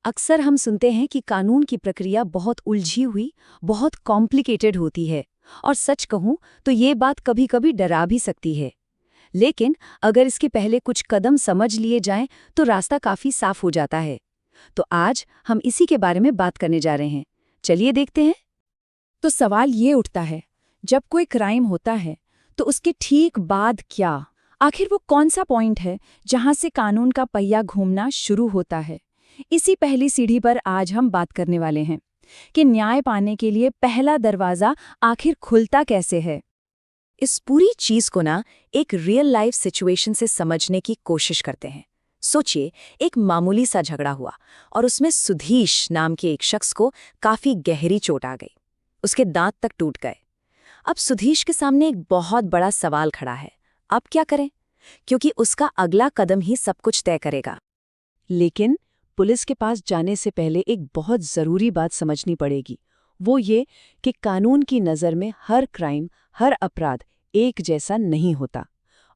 अक्सर हम सुनते हैं कि कानून की प्रक्रिया बहुत उलझी हुई, बहुत कॉम्प्लिकेटेड होती है। और सच कहूं तो ये बात कभी-कभी डरा भी सकती है। लेकिन अगर इसके पहले कुछ कदम समझ लिए जाएं तो रास्ता काफी साफ हो जाता है। तो आज हम इसी के बारे में बात करने जा रहे हैं। चलिए देखते हैं। तो सवाल ये उठता है, जब कोई क्राइम होता है तो उसके ठीक बाद क्या? आखिर वो कौन सा पॉइंट है जहां से कानून का पहिया घूमना शुरू होता है? इसी पहली सीढ़ी पर आज हम बात करने वाले हैं कि न्याय पाने के लिए पहला दरवाजा आखिर खुलता कैसे है। इस पूरी चीज को ना एक रियल लाइफ सिचुएशन से समझने की कोशिश करते हैं। सोचिए, एक मामूली सा झगड़ा हुआ और उसमें सुधीश नाम के एक शख्स को काफी गहरी चोट आ गई। उसके दांत तक टूट गए। अब सुधीश के सामने एक बहुत बड़ा सवाल खड़ा है। अब क्या करें? क्योंकि उसका अगला कदम ही सब कुछ तय करेगा। लेकिन पुलिस के पास जाने से पहले एक बहुत जरूरी बात समझनी पड़ेगी। वो ये कि कानून की नज़र में हर क्राइम, हर अपराध एक जैसा नहीं होता।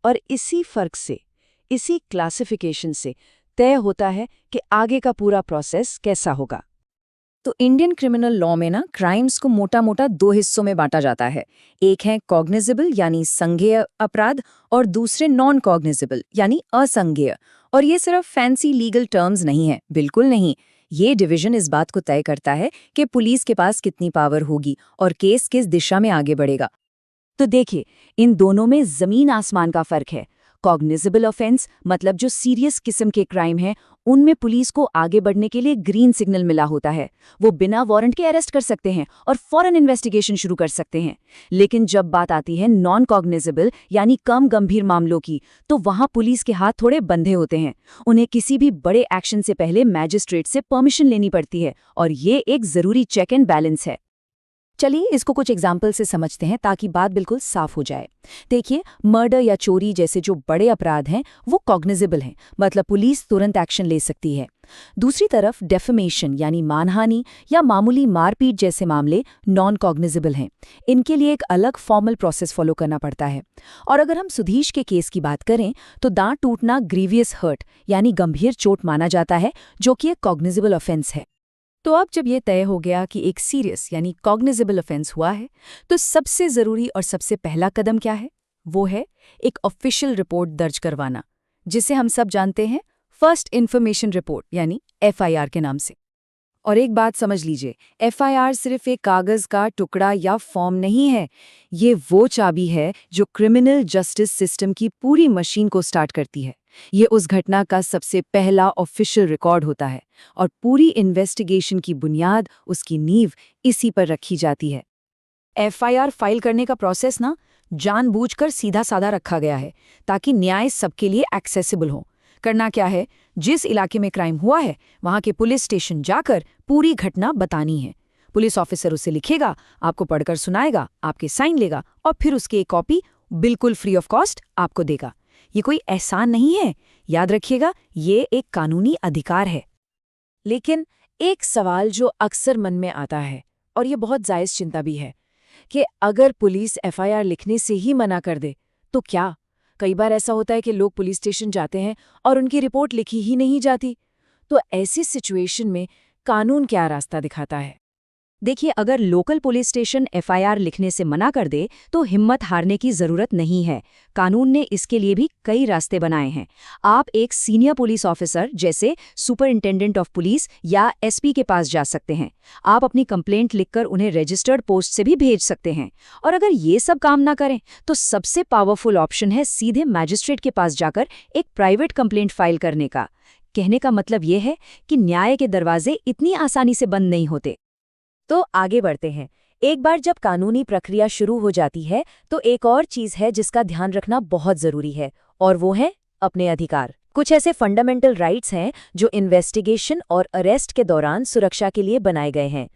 और इसी फर्क से, इसी क्लासिफिकेशन से तय होता है कि आगे का पूरा प्रोसेस कैसा होगा। तो इंडियन क्रिमिनल लॉ में ना क्राइम्स को मोटा मोटा दो हिस्सों में बांटा जाता है। एक है कॉग्निजेबल यानी संज्ञेय अपराध और दूसरे नॉन कॉग्निजेबल यानी असंज्ञेय। और ये सिर्फ फैंसी लीगल टर्म्स नहीं है, बिल्कुल नहीं। ये डिवीजन इस बात को तय करता है कि पुलिस के पास कितनी पावर होगी और केस किस दिशा में आगे बढ़ेगा। तो देखिए, इन दोनों में जमीन आसमान का फर्क है। कॉग्निजेबल ऑफेंस मतलब जो सीरियस किस्म के क्राइम हैं, उनमें पुलिस को आगे बढ़ने के लिए ग्रीन सिग्नल मिला होता है। वो बिना वारंट के अरेस्ट कर सकते हैं और फौरन इन्वेस्टिगेशन शुरू कर सकते हैं। लेकिन जब बात आती है नॉन कॉग्निजेबल यानी कम गंभीर मामलों की, तो वहां पुलिस के हाथ थोड़े बंधे होते हैं। उन्हें किसी भी बड़े एक्शन से पहले मैजिस्ट्रेट से परमिशन लेनी पड़ती है, और ये एक जरूरी चेक एंड बैलेंस है। चलिए इसको कुछ एग्जाम्पल से समझते हैं ताकि बात बिल्कुल साफ हो जाए। देखिए, मर्डर या चोरी जैसे जो बड़े अपराध हैं वो कॉग्निजेबल हैं, मतलब पुलिस तुरंत एक्शन ले सकती है। दूसरी तरफ डेफेमेशन यानी मानहानि या मामूली मारपीट जैसे मामले नॉन कॉग्निजेबल हैं। इनके लिए एक अलग फॉर्मल प्रोसेस फॉलो करना पड़ता है। और अगर हम सुधीश के केस की बात करें तो दांत टूटना ग्रीवियस हर्ट यानी गंभीर चोट माना जाता है, जो कि एक कॉग्निजेबल ऑफेंस है। तो अब जब ये तय हो गया कि एक सीरियस यानी कॉग्निजेबल ऑफेंस हुआ है, तो सबसे ज़रूरी और सबसे पहला कदम क्या है? वो है एक ऑफिशियल रिपोर्ट दर्ज करवाना, जिसे हम सब जानते हैं फर्स्ट इन्फॉर्मेशन रिपोर्ट यानी एफआईआर के नाम से। और एक बात समझ लीजिए, एफआईआर सिर्फ एक कागज़ का टुकड़ा या फॉर्म नहीं है। ये वो चाबी है जो क्रिमिनल जस्टिस सिस्टम की पूरी मशीन को स्टार्ट करती है। ये उस घटना का सबसे पहला ऑफिशियल रिकॉर्ड होता है और पूरी इन्वेस्टिगेशन की बुनियाद, उसकी नींव इसी पर रखी जाती है। एफआईआर फाइल करने का प्रोसेस ना जानबूझकर सीधा साधा रखा गया है ताकि न्याय सबके लिए एक्सेसिबल हो। करना क्या है, जिस इलाके में क्राइम हुआ है वहां के पुलिस स्टेशन जाकर पूरी घटना बतानी है। पुलिस ऑफिसर उसे लिखेगा, आपको पढ़कर सुनाएगा, आपके साइन लेगा और फिर उसकी एक कॉपी बिल्कुल फ्री ऑफ कॉस्ट आपको देगा। ये कोई एहसान नहीं है, याद रखिएगा, ये एक कानूनी अधिकार है। लेकिन एक सवाल जो अक्सर मन में आता है, और ये बहुत जायज़ चिंता भी है, कि अगर पुलिस एफआईआर लिखने से ही मना कर दे तो क्या? कई बार ऐसा होता है कि लोग पुलिस स्टेशन जाते हैं और उनकी रिपोर्ट लिखी ही नहीं जाती। तो ऐसी सिचुएशन में कानून क्या रास्ता दिखाता है? देखिए, अगर लोकल पुलिस स्टेशन एफआईआर लिखने से मना कर दे तो हिम्मत हारने की जरूरत नहीं है। कानून ने इसके लिए भी कई रास्ते बनाए हैं। आप एक सीनियर पुलिस ऑफिसर जैसे सुपरिंटेंडेंट ऑफ पुलिस या एसपी के पास जा सकते हैं। आप अपनी कंप्लेंट लिखकर उन्हें रजिस्टर्ड पोस्ट से भी भेज सकते हैं। और अगर ये सब काम ना करें तो सबसे पावरफुल ऑप्शन है सीधे मैजिस्ट्रेट के पास जाकर एक प्राइवेट कंप्लेंट फाइल करने का। कहने का मतलब ये है कि न्याय के दरवाजे इतनी आसानी से बंद नहीं होते। तो आगे बढ़ते हैं। एक बार जब कानूनी प्रक्रिया शुरू हो जाती है तो एक और चीज है जिसका ध्यान रखना बहुत जरूरी है, और वो है अपने अधिकार। कुछ ऐसे फंडामेंटल राइट्स हैं जो इन्वेस्टिगेशन और अरेस्ट के दौरान सुरक्षा के लिए बनाए गए हैं।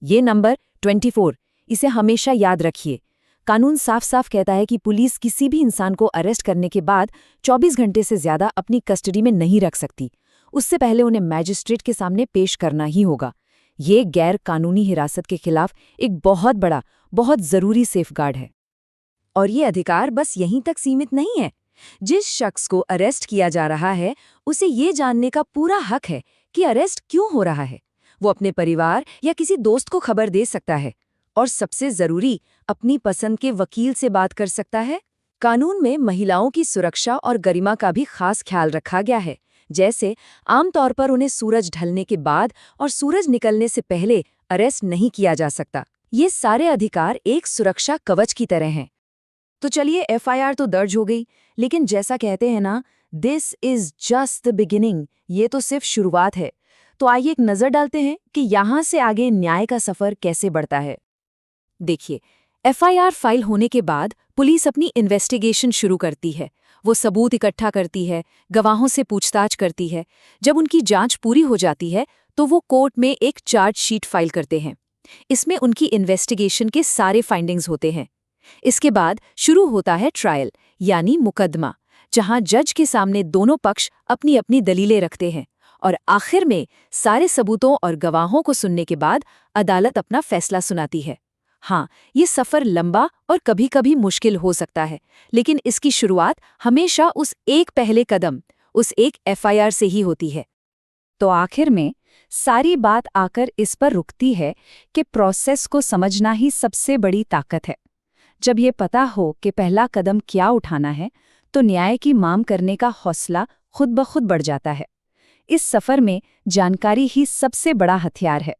ये नंबर 24, इसे हमेशा याद रखिए। कानून साफ साफ कहता है कि पुलिस किसी भी इंसान को अरेस्ट करने के बाद 24 घंटे से ज्यादा अपनी कस्टडी में नहीं रख सकती। उससे पहले उन्हें मैजिस्ट्रेट के सामने पेश करना ही होगा। ये गैर कानूनी हिरासत के खिलाफ एक बहुत बड़ा, बहुत जरूरी सेफगार्ड है। और ये अधिकार बस यहीं तक सीमित नहीं है। जिस शख्स को अरेस्ट किया जा रहा है उसे ये जानने का पूरा हक है कि अरेस्ट क्यों हो रहा है। वो अपने परिवार या किसी दोस्त को खबर दे सकता है और सबसे जरूरी अपनी पसंद के वकील से बात कर सकता है। कानून में महिलाओं की सुरक्षा और गरिमा का भी खास ख्याल रखा गया है। जैसे आमतौर पर उन्हें सूरज ढलने के बाद और सूरज निकलने से पहले अरेस्ट नहीं किया जा सकता। ये सारे अधिकार एक सुरक्षा कवच की तरह हैं। तो चलिए, एफआईआर तो दर्ज हो गई, लेकिन जैसा कहते हैं ना, this is just the beginning, ये तो सिर्फ शुरुआत है। तो आइए एक नजर डालते हैं कि यहाँ से आगे न्याय का सफर कैसे बढ़ता है। देखिए, एफआईआर फाइल होने के बाद पुलिस अपनी इन्वेस्टिगेशन शुरू करती है। वो सबूत इकट्ठा करती है, गवाहों से पूछताछ करती है। जब उनकी जांच पूरी हो जाती है तो वो कोर्ट में एक चार्जशीट फाइल करते हैं। इसमें उनकी इन्वेस्टिगेशन के सारे फाइंडिंग्स होते हैं। इसके बाद शुरू होता है ट्रायल, यानी मुकदमा, जहां जज के सामने दोनों पक्ष अपनी अपनी दलीलें रखते हैं और आखिर में सारे सबूतों और गवाहों को सुनने के बाद अदालत अपना फैसला सुनाती है। हाँ, ये सफ़र लंबा और कभी-कभी मुश्किल हो सकता है, लेकिन इसकी शुरुआत हमेशा उस एक पहले कदम, उस एक एफआईआर से ही होती है। तो आखिर में सारी बात आकर इस पर रुकती है कि प्रोसेस को समझना ही सबसे बड़ी ताकत है। जब ये पता हो कि पहला कदम क्या उठाना है, तो न्याय की मांग करने का हौसला खुद ब खुद बढ़ जाता है। इस सफ़र में जानकारी ही सबसे बड़ा हथियार है।